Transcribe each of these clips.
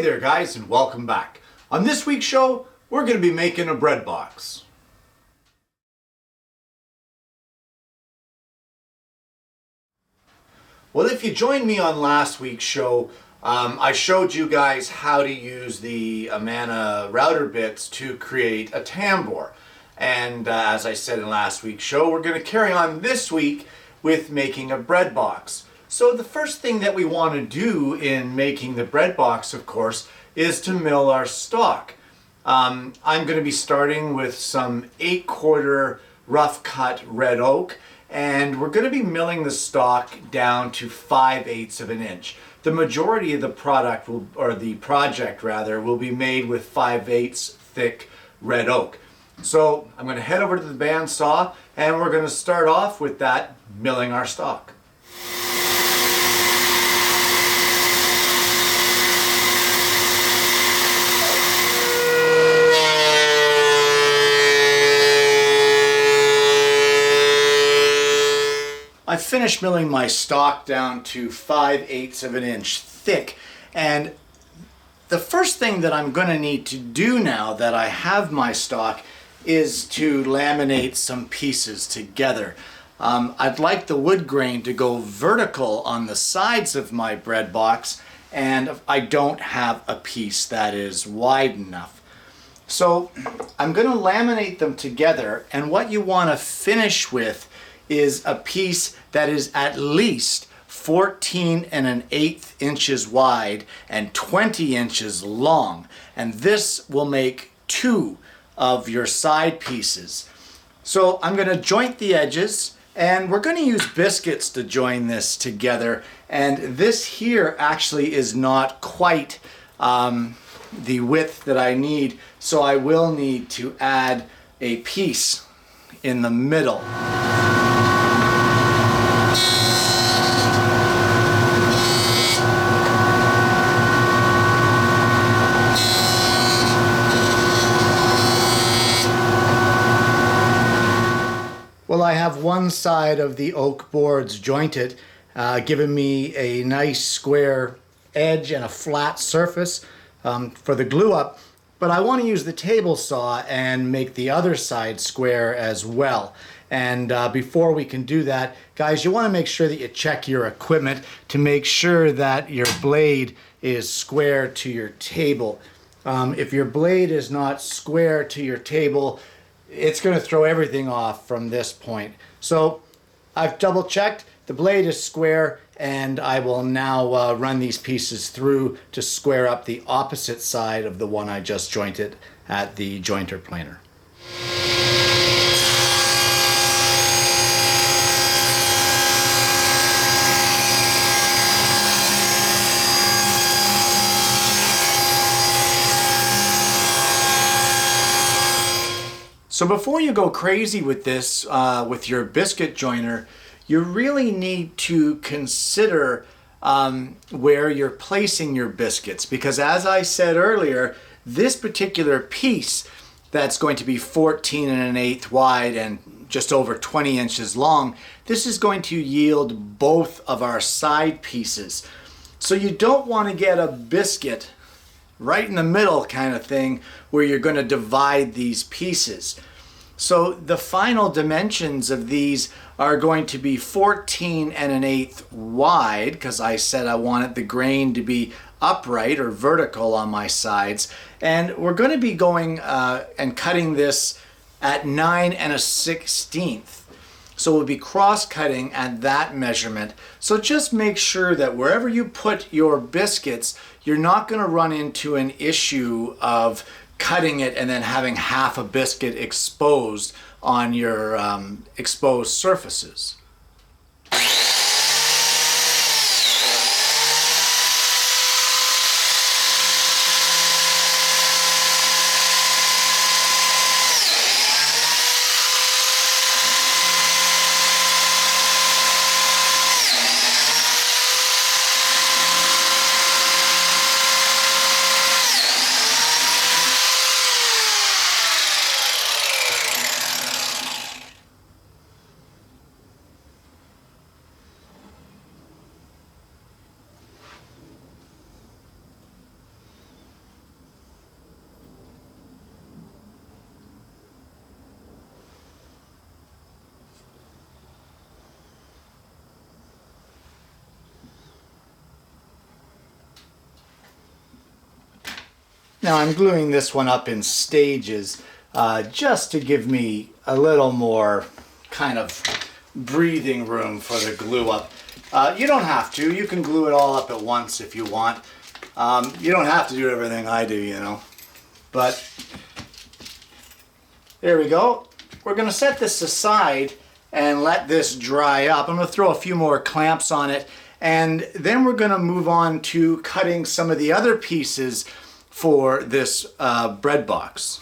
there guys, and welcome back. On this week's show, we're going to be making a bread box. Well, if you joined me on last week's show, I showed you guys how to use the Amana router bits to create a tambour. And as I said in last week's show, we're going to carry on this week with making a bread box. So the first thing that we want to do in making the bread box, of course, is to mill our stock. I'm going to be starting with some 8/4 rough cut red oak, and we're going to be milling the stock down to 5/8 of an inch. The majority of the product will, or the project rather, will be made with 5/8 thick red oak. So I'm going to head over to the bandsaw and we're going to start off with that, milling our stock. I finished milling my stock down to 5/8 of an inch thick, and the first thing that I'm going to need to do now that I have my stock is to laminate some pieces together. I'd like the wood grain to go vertical on the sides of my bread box, and I don't have a piece that is wide enough. So I'm going to laminate them together, and what you want to finish with is a piece that is at least 14 1/8 inches wide and 20 inches long, and this will make 2 of your side pieces. So I'm going to joint the edges, and we're going to use biscuits to join this together, and this here actually is not quite the width that I need, so I will need to add a piece in the middle. Well, I have one side of the oak boards jointed, giving me a nice square edge and a flat surface for the glue up, but I want to use the table saw and make the other side square as well. And before we can do that, guys, you want to make sure that you check your equipment to make sure that your blade is square to your table. If your blade is not square to your table, it's going to throw everything off from this point. So I've double checked, the blade is square, and I will now run these pieces through to square up the opposite side of the one I just jointed at the jointer planer. So before you go crazy with this, with your biscuit joiner, you really need to consider where you're placing your biscuits, because as I said earlier, this particular piece that's going to be 14 1/8 wide and just over 20 inches long, this is going to yield both of our side pieces. So you don't want to get a biscuit right in the middle kind of thing where you're going to divide these pieces. So the final dimensions of these are going to be 14 1/8 wide, because I said I wanted the grain to be upright or vertical on my sides, and we're going to be going and cutting this at 9 1/16. So we'll be cross-cutting at that measurement. So just make sure that wherever you put your biscuits, you're not going to run into an issue of cutting it and then having half a biscuit exposed on your exposed surfaces. Now I'm gluing this one up in stages just to give me a little more kind of breathing room for the glue up. You don't have to. You can glue it all up at once if you want. You don't have to do everything I do, you know. But there we go. We're going to set this aside and let this dry up. I'm going to throw a few more clamps on it, and then we're going to move on to cutting some of the other pieces for this bread box.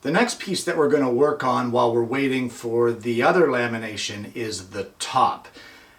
The next piece that we're going to work on while we're waiting for the other lamination is the top.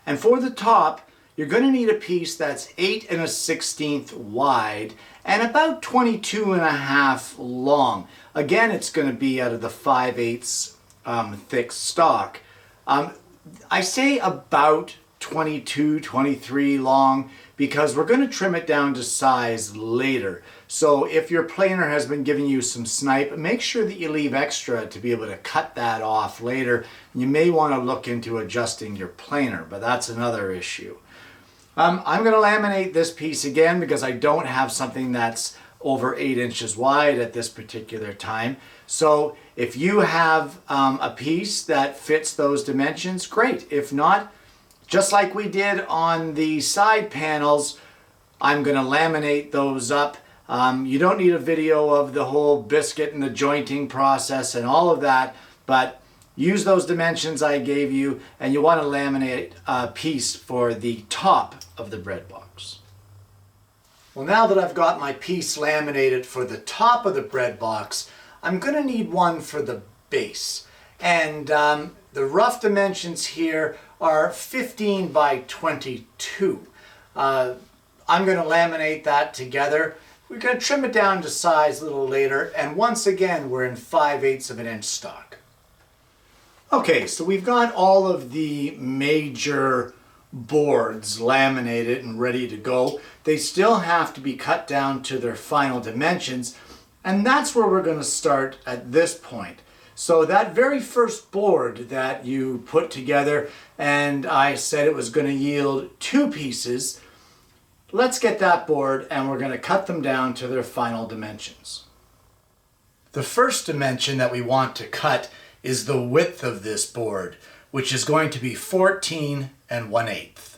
And for the top, you're going to need a piece that's 8 1/16 wide and about 22.5 long. Again, it's going to be out of the 5/8 thick stock. I say about 22, 23 long because we're going to trim it down to size later. So if your planer has been giving you some snipe, make sure that you leave extra to be able to cut that off later. You may want to look into adjusting your planer, but that's another issue. I'm going to laminate this piece again because I don't have something that's over 8 inches wide at this particular time. So if you have a piece that fits those dimensions, great. If not, just like we did on the side panels, I'm going to laminate those up. You don't need a video of the whole biscuit and the jointing process and all of that, but use those dimensions I gave you, and you want to laminate a piece for the top of the bread box. Well, now that I've got my piece laminated for the top of the bread box, I'm going to need one for the base. And the rough dimensions here are 15 by 22. I'm going to laminate that together. We're going to trim it down to size a little later, and once again we're in 5/8 of an inch stock. Okay, so we've got all of the major boards laminated and ready to go. They still have to be cut down to their final dimensions, and that's where we're going to start at this point. So that very first board that you put together, and I said it was going to yield 2 pieces, let's get that board and we're going to cut them down to their final dimensions. The first dimension that we want to cut is the width of this board, which is going to be 14 1/8.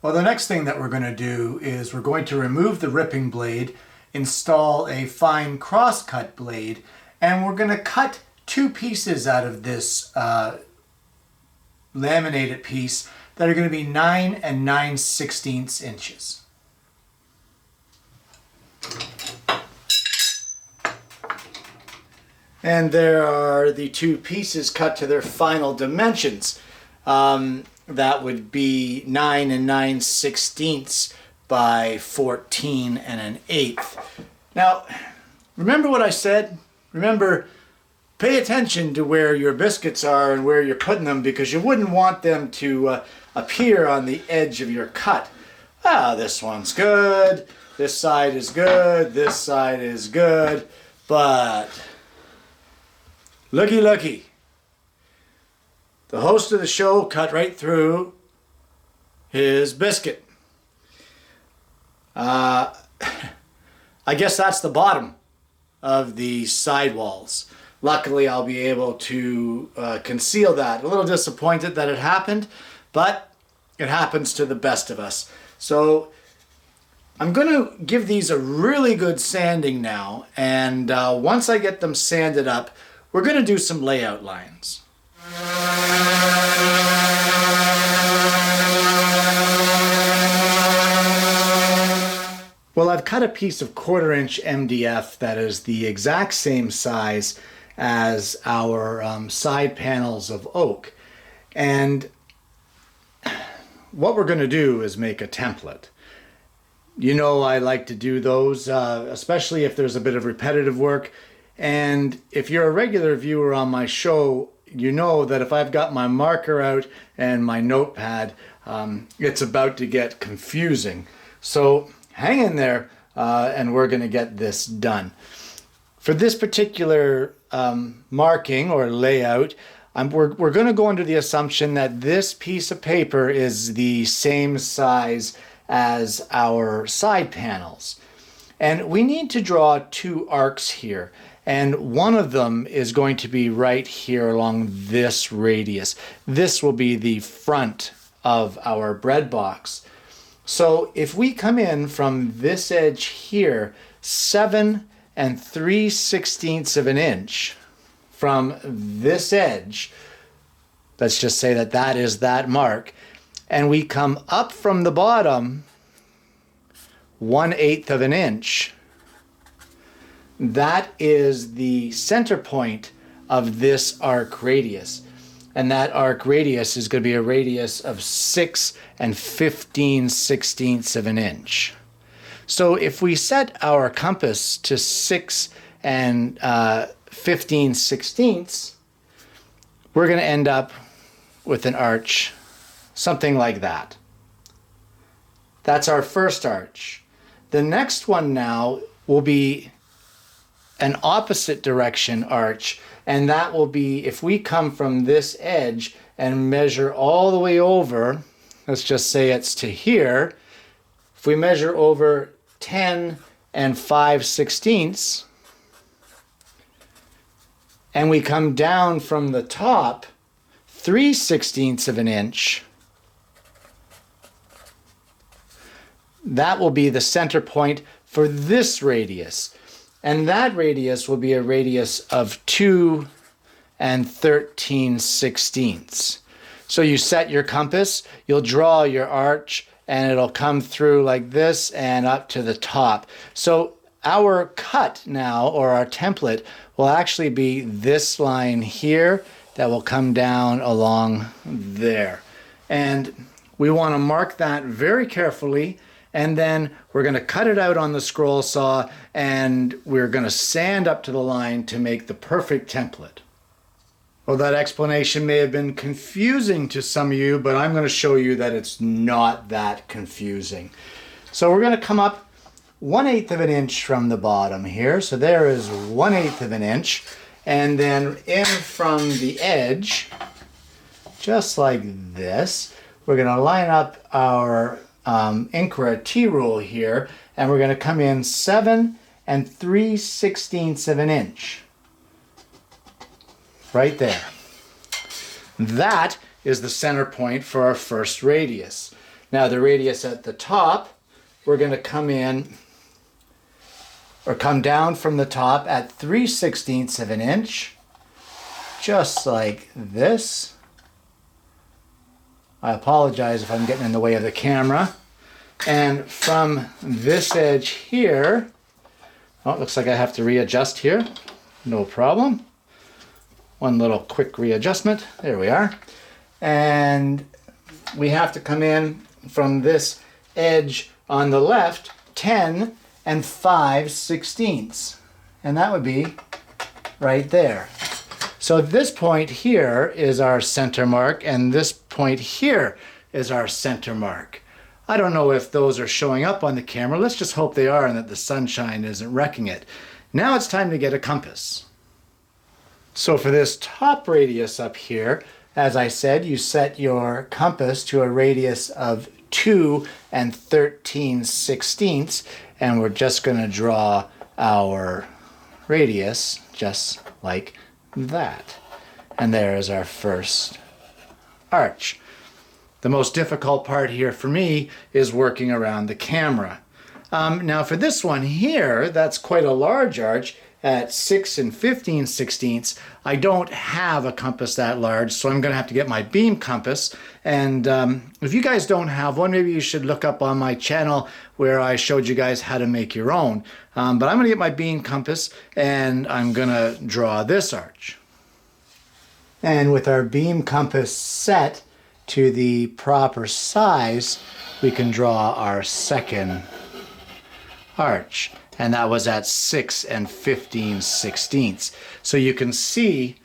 Well, the next thing that we're going to do is we're going to remove the ripping blade, install a fine cross-cut blade, and we're going to cut 2 pieces out of this laminated piece that are going to be 9 9/16 inches. And there are the 2 pieces cut to their final dimensions. That would be 9 9/16 by 14 1/8. Now, remember what I said? Remember, pay attention to where your biscuits are and where you're putting them, because you wouldn't want them to appear on the edge of your cut. Ah, this one's good, this side is good, this side is good, but looky, looky. The host of the show cut right through his biscuit. I guess that's the bottom of the sidewalls. Luckily, I'll be able to conceal that. A little disappointed that it happened, but it happens to the best of us. So I'm going to give these a really good sanding now, and once I get them sanded up, we're going to do some layout lines. Well, I've cut a piece of 1/4 inch MDF that is the exact same size as our side panels of oak. And what we're going to do is make a template. You know, I like to do those, especially if there's a bit of repetitive work. And if you're a regular viewer on my show, you know that if I've got my marker out and my notepad, it's about to get confusing. So hang in there and we're going to get this done. For this particular marking or layout, we're going to go under the assumption that this piece of paper is the same size as our side panels. And we need to draw two arcs here. And one of them is going to be right here along this radius. This will be the front of our bread box. So if we come in from this edge here, 7 3/16 of an inch from this edge, let's just say that that is that mark, and we come up from the bottom 1/8 of an inch, that is the center point of this arc radius. And that arc radius is going to be a radius of 6 15/16 of an inch. So if we set our compass to 6 15/16, we're going to end up with an arch something like that. That's our first arch. The next one now will be an opposite direction arch, and that will be if we come from this edge and measure all the way over, let's just say it's to here, if we measure over 10 5/16 and we come down from the top 3/16 of an inch, that will be the center point for this radius. And that radius will be a radius of 2 13/16. So you set your compass, you'll draw your arch, and it'll come through like this and up to the top. So our cut now, or our template, will actually be this line here that will come down along there. And we want to mark that very carefully, and then we're going to cut it out on the scroll saw, and we're going to sand up to the line to make the perfect template. Well, that explanation may have been confusing to some of you, but I'm going to show you that it's not that confusing. So we're going to come up 1/8 of an inch from the bottom here. So there is 1/8 of an inch. And then in from the edge, just like this, we're going to line up our Incra T-rule here, and we're going to come in 7 3/16 of an inch. Right there. That is the center point for our first radius. Now the radius at the top, we're going to come in, or come down from the top at 3/16 of an inch, just like this. I apologize if I'm getting in the way of the camera. And from this edge here, oh, it looks like I have to readjust here. No problem. One little quick readjustment. There we are. And we have to come in from this edge on the left 10 5/16. And that would be right there. So this point here is our center mark, and this point here is our center mark. I don't know if those are showing up on the camera. Let's just hope they are and that the sunshine isn't wrecking it. Now it's time to get a compass. So for this top radius up here, as I said, you set your compass to a radius of 2 13/16, and we're just going to draw our radius just like that. And there is our first arch. The most difficult part here for me is working around the camera. Now for this one here, that's quite a large arch at 6 15/16. I don't have a compass that large, so I'm going to have to get my beam compass. And if you guys don't have one, maybe you should look up on my channel where I showed you guys how to make your own. But I'm going to get my beam compass, and I'm going to draw this arch. And with our beam compass set to the proper size, we can draw our second arch. And that was at 6 15/16. So you can see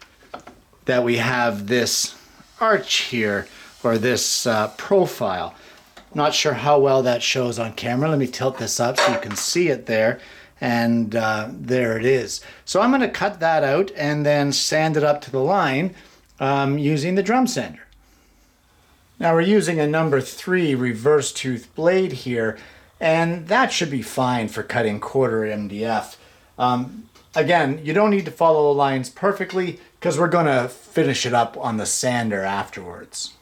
that we have this arch here, or this profile. Not sure how well that shows on camera. Let me tilt this up so you can see it there. and there it is. So I'm going to cut that out and then sand it up to the line using the drum sander. Now we're using a number 3 reverse tooth blade here, and that should be fine for cutting quarter MDF. Again, you don't need to follow the lines perfectly because we're going to finish it up on the sander afterwards.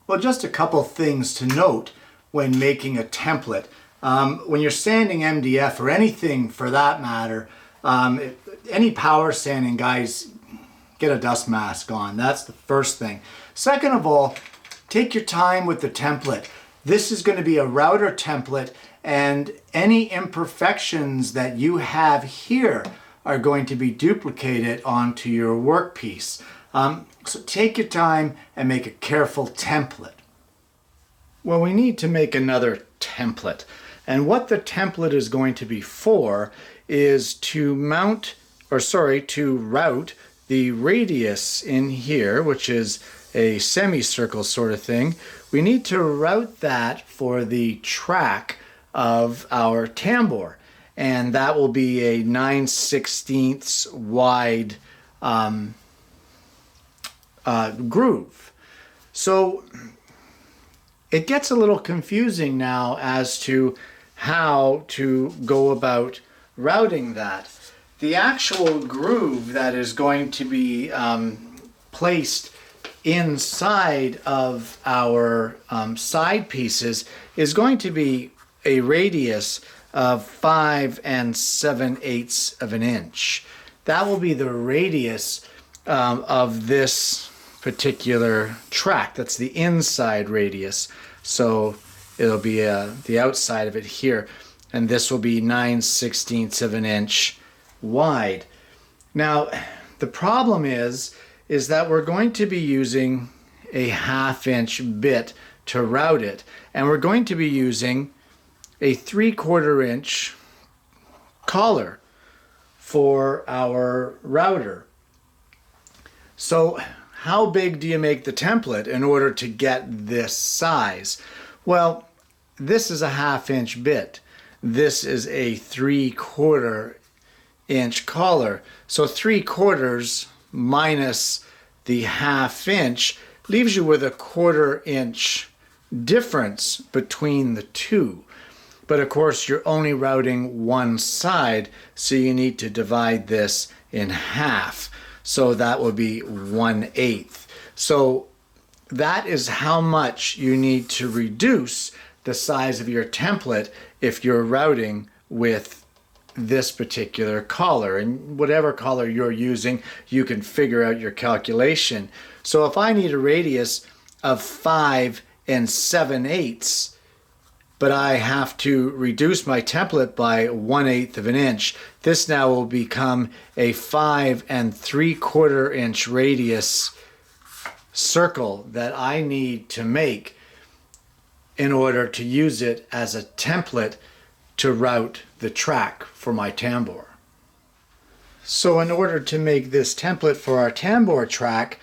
Well, just a couple things to note when making a template. When you're sanding MDF or anything for that matter, any power sanding, guys, get a dust mask on. That's the first thing. Second of all, take your time with the template. This is going to be a router template, and any imperfections that you have here are going to be duplicated onto your workpiece. So take your time and make a careful template. Well, we need to make another template. And what the template is going to be for is to to route the radius in here, which is a semicircle sort of thing. We need to route that for the track of our tambour. And that will be a 9/16 wide groove. So it gets a little confusing now as to how to go about routing that. The actual groove that is going to be placed inside of our side pieces is going to be a radius of 5 7/8 of an inch. That will be the radius of this particular track. That's the inside radius. So it'll be the outside of it here, and this will be 9/16 of an inch wide. Now the problem is that we're going to be using a 1/2 inch bit to route it, and we're going to be using a 3/4 inch collar for our router. So how big do you make the template in order to get this size? Well, this is a 1/2 inch bit. This is a 3/4 inch collar. So 3/4 minus the 1/2 inch leaves you with a 1/4 inch difference between the two. But of course you're only routing one side, so you need to divide this in half. So that will be 1/8. So that is how much you need to reduce the size of your template if you're routing with this particular collar. And whatever collar you're using, you can figure out your calculation. So if I need a radius of 5 7/8, but I have to reduce my template by 1/8 of an inch, this now will become a 5 3/4 inch radius circle that I need to make in order to use it as a template to route the track for my tambour. So in order to make this template for our tambour track,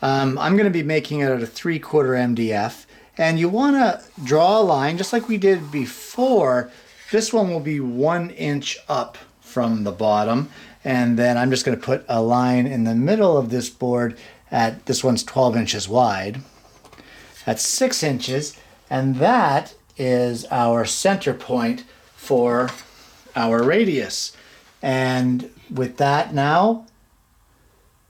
I'm going to be making it out of 3/4 MDF, and you want to draw a line just like we did before. This one will be 1 inch up from the bottom, and then I'm just going to put a line in the middle of this board at, this one's 12 inches wide. That's 6 inches, and that is our center point for our radius. And with that now,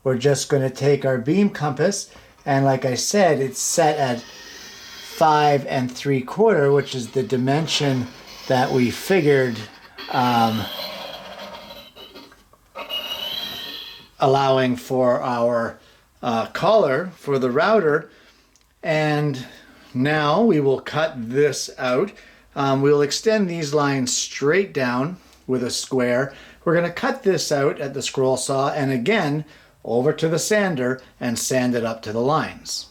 we're just going to take our beam compass, and like I said, it's set at 5 3/4, which is the dimension that we figured, allowing for our collar for the router. And now we will cut this out. We'll extend these lines straight down with a square. We're going to cut this out at the scroll saw and again over to the sander and sand it up to the lines.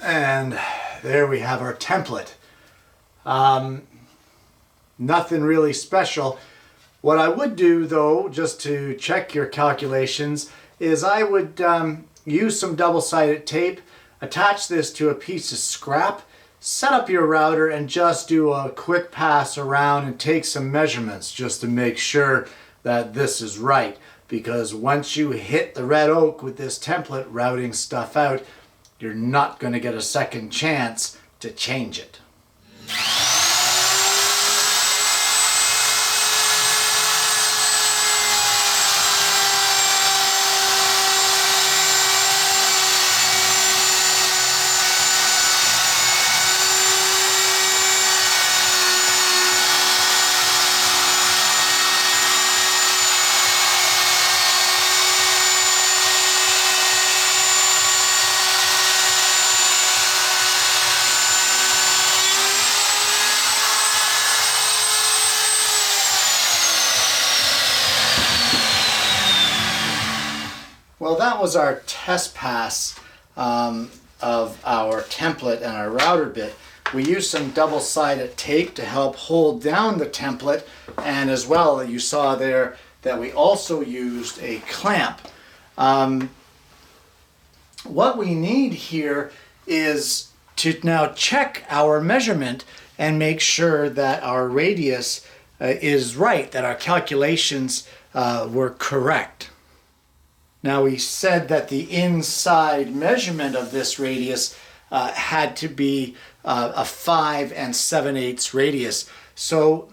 And there we have our template. Nothing really special. What I would do though, just to check your calculations, is I would use some double-sided tape, attach this to a piece of scrap, set up your router and just do a quick pass around and take some measurements just to make sure that this is right. Because once you hit the red oak with this template routing stuff out, you're not going to get a second chance to change it. Well, that was our test pass of our template and our router bit. We used some double-sided tape to help hold down the template, and as well, you saw there that we also used a clamp. What we need here is to now check our measurement and make sure that our radius is right, that our calculations were correct. Now, we said that the inside measurement of this radius had to be a 5 7/8 radius. So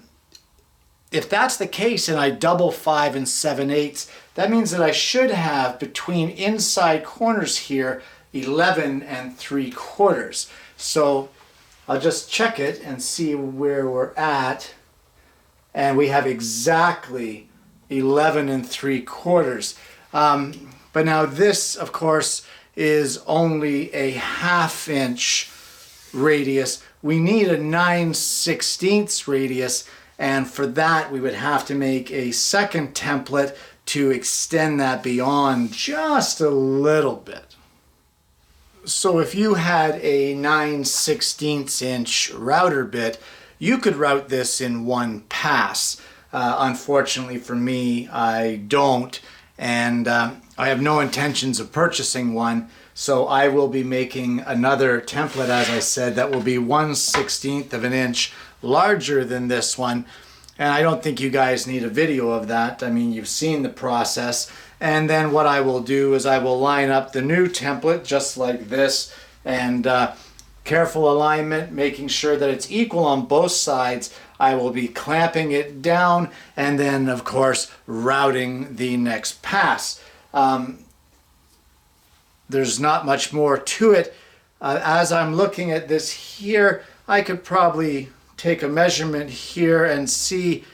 if that's the case and I double 5 7/8, that means that I should have between inside corners here 11 3/4. So I'll just check it and see where we're at. And we have exactly 11 3/4. But now this, of course, is only a 1/2 inch radius. We need a 9/16 radius, and for that we would have to make a second template to extend that beyond just a little bit. So if you had a 9/16 inch router bit, you could route this in one pass. Unfortunately for me, I don't. And I have no intentions of purchasing one, so I will be making another template, as I said, that will be 1/16 of an inch larger than this one. And I don't think you guys need a video of that. I mean, you've seen the process. And then what I will do is I will line up the new template just like this, and careful alignment, making sure that it's equal on both sides. I will be clamping it down and then, of course, routing the next pass. There's not much more to it. As I'm looking at this here, I could probably take a measurement here and see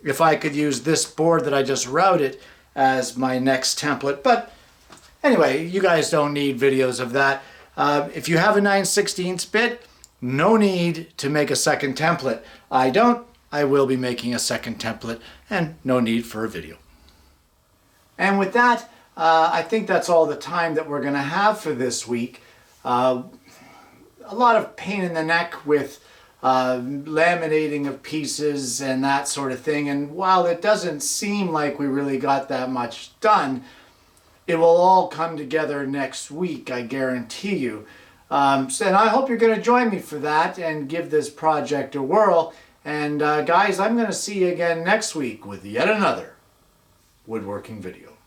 if I could use this board that I just routed as my next template. But anyway, you guys don't need videos of that. If you have a 9/16 bit, no need to make a second template. I don't. I will be making a second template, and no need for a video. And with that, I think that's all the time that we're going to have for this week. A lot of pain in the neck with laminating of pieces and that sort of thing. And while it doesn't seem like we really got that much done, it will all come together next week, I guarantee you. And I hope you're going to join me for that and give this project a whirl. And guys, I'm going to see you again next week with yet another woodworking video.